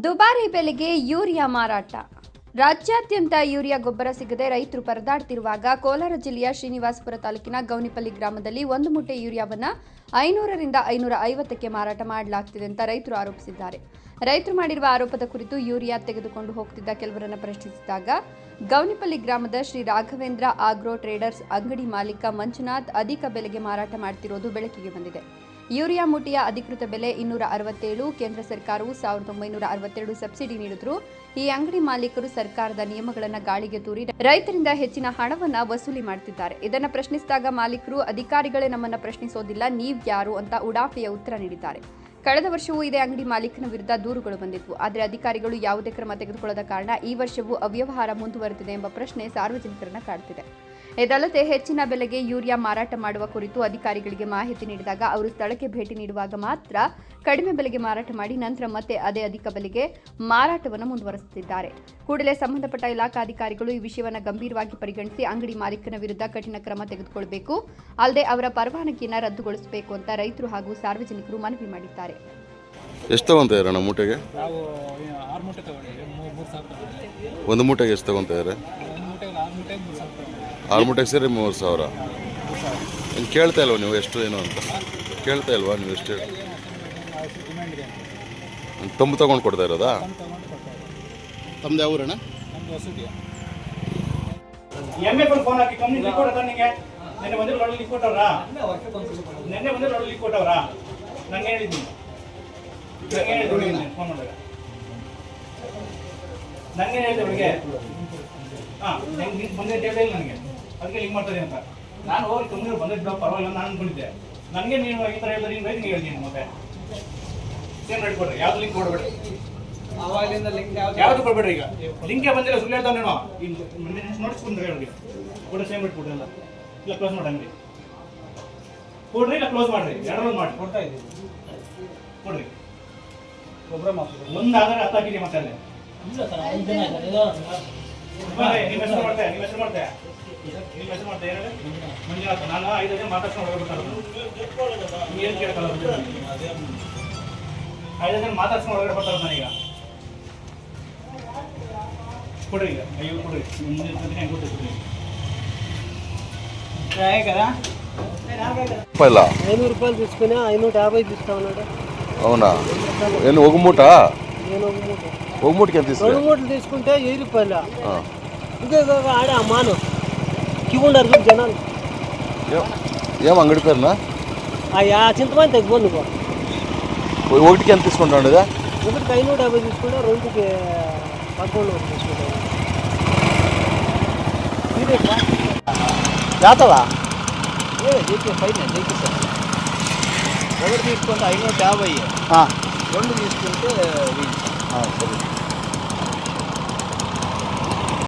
ದುಬಾರಿ ಬೆಲೆಗೆ ಯೂರಿಯಾ ಮಾರಾಟ. ರಾಜ್ಯಾದ್ಯಂತ ಯೂರಿಯಾ ಗೊಬ್ಬರ ಸಿಗದೆ ರೈತರು ಪರದಾಡುತ್ತಿರುವಾಗ ಕೋಲಾರ ಜಿಲ್ಲೆಯ ಶ್ರೀನಿವಾಸಪುರ ತಾಲೂಕಿನ ಗೌನಿಪಲ್ಲಿ ಗ್ರಾಮದಲ್ಲಿ ಒಂದು ಮೂಟೆ ಯೂರಿಯಾವನ್ನು 500 ರಿಂದ 550ಕ್ಕೆ ಮಾರಾಟ ಮಾಡಲಾಗುತ್ತಿದೆ ಅಂತ ರೈತರು ಆರೋಪಿಸಿದ್ದಾರೆ. ರೈತರು ಮಾಡಿರುವ ಆರೋಪದ ಕುರಿತು ಯೂರಿಯಾ ತೆಗೆದುಕೊಂಡು ಹೋಗುತ್ತಿದ್ದ ಕೆಲವರನ್ನು ಪ್ರಶ್ನಿಸಿದಾಗ ಗೌನಿಪಲ್ಲಿ ಗ್ರಾಮದ ಶ್ರೀ ರಾಘವೇಂದ್ರ ಆಗ್ರೋ ಟ್ರೇಡರ್ಸ್ ಅಂಗಡಿ ಮಾಲೀಕ ಮಂಜುನಾಥ್ ಅಧಿಕ ಬೆಲೆಗೆ ಮಾರಾಟ ಮಾಡುತ್ತಿರುವುದು ಬೆಳಕಿಗೆ ಬಂದಿದೆ. ಯೂರಿಯಾ ಮೂಟೆಯ ಅಧಿಕೃತ ಬೆಲೆ 267. ಕೇಂದ್ರ ಸರ್ಕಾರವು 1962 ಸಬ್ಸಿಡಿ ನೀಡಿದ್ರು. ಈ ಅಂಗಡಿ ಮಾಲೀಕರು ಸರ್ಕಾರದ ನಿಯಮಗಳನ್ನು ಗಾಳಿಗೆ ತೂರಿ ರೈತರಿಂದ ಹೆಚ್ಚಿನ ಹಣವನ್ನು ವಸೂಲಿ ಮಾಡುತ್ತಿದ್ದಾರೆ. ಇದನ್ನು ಪ್ರಶ್ನಿಸಿದಾಗ ಮಾಲೀಕರು, ಅಧಿಕಾರಿಗಳೇ ನಮ್ಮನ್ನು ಪ್ರಶ್ನಿಸೋದಿಲ್ಲ, ನೀವ್ ಯಾರು ಅಂತ ಉಡಾಫೆಯ ಉತ್ತರ ನೀಡಿದ್ದಾರೆ. ಕಳೆದ ವರ್ಷವೂ ಇದೇ ಅಂಗಡಿ ಮಾಲೀಕನ ವಿರುದ್ಧ ದೂರುಗಳು ಬಂದಿದ್ವು. ಆದರೆ ಅಧಿಕಾರಿಗಳು ಯಾವುದೇ ಕ್ರಮ ತೆಗೆದುಕೊಳ್ಳದ ಕಾರಣ ಈ ವರ್ಷವೂ ಅವ್ಯವಹಾರ ಮುಂದುವರೆದಿದೆ ಎಂಬ ಪ್ರಶ್ನೆ ಸಾರ್ವಜನಿಕರನ್ನ ಕಾಡುತ್ತಿದೆ. ಇದಲ್ಲದೆ ಹೆಚ್ಚಿನ ಬೆಲೆಗೆ ಯೂರಿಯಾ ಮಾರಾಟ ಮಾಡುವ ಕುರಿತು ಅಧಿಕಾರಿಗಳಿಗೆ ಮಾಹಿತಿ ನೀಡಿದಾಗ ಅವರು ಸ್ಥಳಕ್ಕೆ ಭೇಟಿ ನೀಡುವಾಗ ಮಾತ್ರ ಕಡಿಮೆ ಬೆಲೆಗೆ ಮಾರಾಟ ಮಾಡಿ ನಂತರ ಮತ್ತೆ ಅದೇ ಅಧಿಕ ಬೆಲೆಗೆ ಮಾರಾಟವನ್ನು ಮುಂದುವರೆಸುತ್ತಿದ್ದಾರೆ. ಕೂಡಲೇ ಸಂಬಂಧಪಟ್ಟ ಇಲಾಖಾಧಿಕಾರಿಗಳು ಈ ವಿಷಯವನ್ನು ಗಂಭೀರವಾಗಿ ಪರಿಗಣಿಸಿ ಅಂಗಡಿ ಮಾಲೀಕನ ವಿರುದ್ಧ ಕಠಿಣ ಕ್ರಮ ತೆಗೆದುಕೊಳ್ಳಬೇಕು, ಅಲ್ಲದೆ ಅವರ ಪರವಾನಗಿಯನ್ನು ರದ್ದುಗೊಳಿಸಬೇಕು ಅಂತ ರೈತರು ಹಾಗೂ ಸಾರ್ವಜನಿಕರು ಮನವಿ ಮಾಡಿದ್ದಾರೆ. ಎಷ್ಟು ತಗೊಂತಾ ಇರೋಣ ಮೂಟೆಗೆ? ನಾವು 6 ಮೂಟೆ ತಗೊಂಡಿದ್ದೀವಿ. 3,000 ಒಂದು ಮೂಟೆಗೆ ಎಷ್ಟು ತಗೊಂತಾ ಇದ್ದಾರೆ? 6 ಮೂಟೆಗೆ ಸೇರಿ 3,000. ಏನು ಕೇಳ್ತಾ ಇಲ್ವಾ ನೀವು ಎಷ್ಟು ಏನು ಅಂತ? ಕೇಳ್ತಾ ಇಲ್ವಾ ನೀವು ಎಷ್ಟು? ತಂಬು ತಗೊಂಡು ಕೊಡ್ತಾ ಇರೋದಾ? ತಮ್ಮದು ಯಾವ ಊರಣ್ಣ? ಫೋನ್ ಹಾಕಿ ಕಂಪ್ನಿ ರಿಪೋರ್ಟ್ ಅದ ನಿಮಗೆ ನೆನ್ನೆ ಬಂದಿರೋ ಲಾಡಲ್ಲಿ ಲಿಕ್ ಕೊಟ್ಟವ್ರಾ? ನೆನ್ನೆ ಬಂದಿರೋ ಲಾಡಲ್ಲಿ ಲಿಕ್ ಕೊಟ್ಟವ್ರಾ? ನಂಗೆ ಹೇಳಿದ್ದೀನಿ ಫೋನ್ ಮಾಡಿದಾಗ ನನಗೆ ಹೇಳಿದೆ ಅವಳಿಗೆ ಬಂದಿದ್ದ ಹೇಳಿಲ್ಲ ನನಗೆ, ಅದಕ್ಕೆ ಲಿಂಕ್ ಮಾಡ್ತಾರೆ ಅಂತ. ನಾನು ಹೋಗಿ ಕಂಪ್ನಿ ಬಂದಿದ್ದ ಪರವಾಗಿಲ್ಲ ನಾನು ಅಂದ್ಕೊಂಡಿದ್ದೆ. ನನಗೆ ನೀವು ಈ ಥರ ಹೇಳಿದ್ರೆ ನೀನು ರೈತನಿಗೆ ಹೇಳ್ತೀನಿ ಮತ್ತೆ ಸೇಮ್ ರೇಟ್ ಕೊಡ್ರಿ, ಯಾವ್ದು ಲಿಂಕ್ ಕೊಡಬೇಡಿ, ಯಾವುದು ಕೊಡಬೇಡ್ರಿ. ಈಗ ಲಿಂಕೇ ಬಂದಿಲ್ಲ, ಸುಳ್ಳು ಹೇಳ್ತಾವ ನೀನು. ನೋಟಿಸ್ ಬಂದ್ರೆ ಹೇಳಿ ಕೊಡ್ರಿ, ಸೇಮ್ ರೇಟ್ ಕೊಡ್ರಿ, ಇಲ್ಲ ಕ್ಲೋಸ್ ಮಾಡಿ ಅಂಗಡಿ ಕೊಡ್ರಿ, ಇಲ್ಲ ಕ್ಲೋಸ್ ಮಾಡ್ರಿ, ಎರಡರಲ್ಲೂ ಮಾಡಿ ಕೊಡ್ತಾ ಇದ್ದೀವಿ ಕೊಡ್ರಿ. ಒಂದು ಆಧಾರ ಹತ್ತಾಕಿದೆ ಮತ್ತೆ ಅಲ್ಲೇ ನಿಮ್ಮ ಹೆಸರು ಮಾಡ್ತೆ ಮಂಜುನಾಥ. ನಾನು 5 ಜನ ಮಾತಾಡ್ಕೊಂಡು ಹೋಗ್ಬೇಕಾದ್ರೆ ನೀವು ಏನು ಕೇಳ್ಕಲ್ಲ, 5 ಜನ ಮಾತಾಡ್ಸ್ಕೊಂಡು ಹೊರಗಡೆ ಬರ್ತಾರೆ ನಾನೀಗ. ಕೊಡ್ರಿ, ಈಗ ಅಯ್ಯೋ ಕೊಡ್ರಿ, ಮುಂದಿನ ಹೆಂಗೆ ಕೊಟ್ಟಿರ್ತೀನಿ. 500 రూపాయలు తీసుకుని 550 తీసుకోవాలి. అవునా? ಏನು ఒగ్గుమూట? ఒగ్గుమూటకి ఎంత తీసుకుంటే? 2 మూటలు తీసుకుంటే 1000 రూపాయలు. ఇంకా ఆడే అమ్మాను కివుండారు జనాలు. ఏం అంగడి పేరునా? చింతమంది తగ్గిపో నువ్వు. ఒకటికి ఎంత తీసుకుంటాను? ఒకటికి 550 తీసుకుంటే, రెండుకి 11 తీసుకుంటాను. జాతవా జేపీ పైన జేపీ సార్ ఒకటి తీసుకుంటే 550, 2 తీసుకుంటే 1000. సరే.